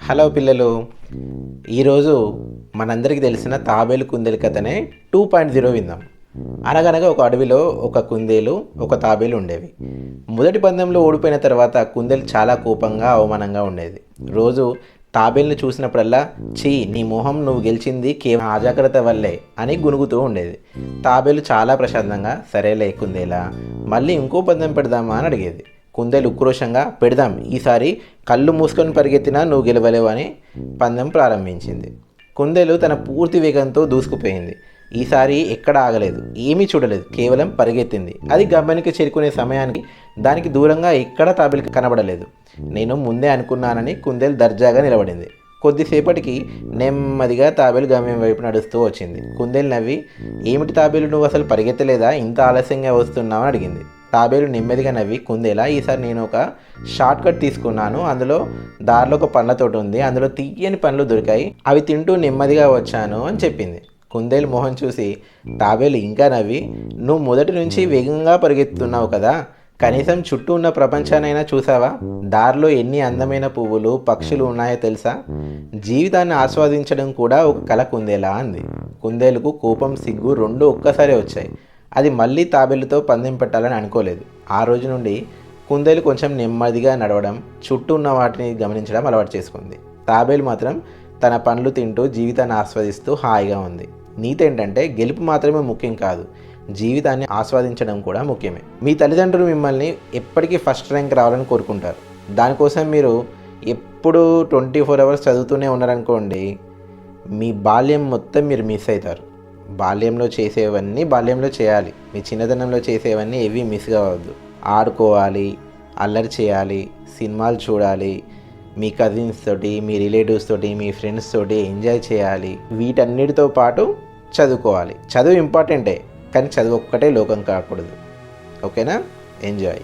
Hello పిల్లలు, ఈరోజు మనందరికీ తెలిసిన తాబేలు కుందేలు కథనే 2.0 విందాం. అనగనగా ఒక అడవిలో ఒక కుందేలు ఒక తాబేలు ఉండేవి. మొదటి పందెంలో ఓడిపోయిన తర్వాత కుందేలు చాలా కోపంగా అవమానంగా ఉండేది. రోజు తాబేలుని చూసినప్పుడల్లా నీ మొహం, నువ్వు గెలిచింది కేవలం అజాగ్రత్త వల్లే అని గునుగుతూ ఉండేది. తాబేలు చాలా ప్రశాంతంగా సరేలే కుందేలా, మళ్ళీ ఇంకో పందెం పెడదామా అని అడిగేది. కుందేలు ఉక్రోషంగా పెడదాం, ఈసారి కళ్ళు మూసుకొని పరిగెత్తినా నువ్వు గెలవలేవు అని పందెం ప్రారంభించింది. కుందేలు తన పూర్తి వేగంతో దూసుకుపోయింది. ఈసారి ఎక్కడ ఆగలేదు, ఏమీ చూడలేదు, కేవలం పరిగెత్తింది. అది గమ్యానికి చేరుకునే సమయానికి దానికి దూరంగా ఎక్కడ తాబేలుకి కనబడలేదు. నేను ముందే అనుకున్నానని కుందేలు దర్జాగా నిలబడింది. కొద్దిసేపటికి నెమ్మదిగా తాబేలు గమ్యం వైపు నడుస్తూ వచ్చింది. కుందేలు నవ్వి, ఏమిటి తాబేలు, నువ్వు అసలు పరిగెత్తలేదా, ఇంత ఆలస్యంగా వస్తున్నావు అని అడిగింది. తాబేలు నెమ్మదిగా నవ్వి, కుందేలా, ఈసారి నేను ఒక షార్ట్ కట్ తీసుకున్నాను, అందులో దారిలో ఒక పండ్ల తోట ఉంది, అందులో తీయని పండ్లు దొరికాయి, అవి తింటూ నెమ్మదిగా వచ్చాను అని చెప్పింది. కుందేలు మొహం చూసి తాబేలు ఇంకా నవ్వి, నువ్వు మొదటి నుంచి వేగంగా పరిగెత్తుతున్నావు కదా, కనీసం చుట్టూ ఉన్న ప్రపంచానైనా చూసావా, దారిలో ఎన్ని అందమైన పువ్వులు పక్షులు ఉన్నాయో తెలుసా, జీవితాన్ని ఆస్వాదించడం కూడా ఒక కళ కుందేలా అంది. కుందేలుకు కోపం సిగ్గు రెండు ఒక్కసారి వచ్చాయి. అది మళ్ళీ తాబేలుతో పందెం పెట్టాలని అనుకోలేదు. ఆ రోజు నుండి కుందేలు కొంచెం నెమ్మదిగా నడవడం, చుట్టూ ఉన్న వాటిని గమనించడం అలవాటు చేసుకుంది. తాబేలు మాత్రం తన పండ్లు తింటూ జీవితాన్ని ఆస్వాదిస్తూ హాయిగా ఉంది. నీతి ఏంటంటే గెలుపు మాత్రమే ముఖ్యం కాదు, జీవితాన్ని ఆస్వాదించడం కూడా ముఖ్యమే. మీ తల్లిదండ్రులు మిమ్మల్ని ఎప్పటికీ ఫస్ట్ ర్యాంక్ రావాలని కోరుకుంటారు. దానికోసం మీరు ఎప్పుడు 24 అవర్స్ చదువుతూనే ఉన్నారనుకోండి, మీ బాల్యం మొత్తం మీరు మిస్ అవుతారు. బాల్యంలో చేసేవన్నీ బాల్యంలో చేయాలి, మీ చిన్నతనంలో చేసేవన్నీ ఏవి మిస్ కావద్దు. ఆడుకోవాలి, అల్లరి చేయాలి, సినిమాలు చూడాలి, మీ కజిన్స్ తోటి, మీ రిలేటివ్స్ తోటి, మీ ఫ్రెండ్స్ తోటి ఎంజాయ్ చేయాలి. వీటన్నిటితో పాటు చదువుకోవాలి. చదువు ఇంపార్టెంటే, కానీ చదువు ఒక్కటే లోకం కాకూడదు. ఓకేనా? ఎంజాయ్.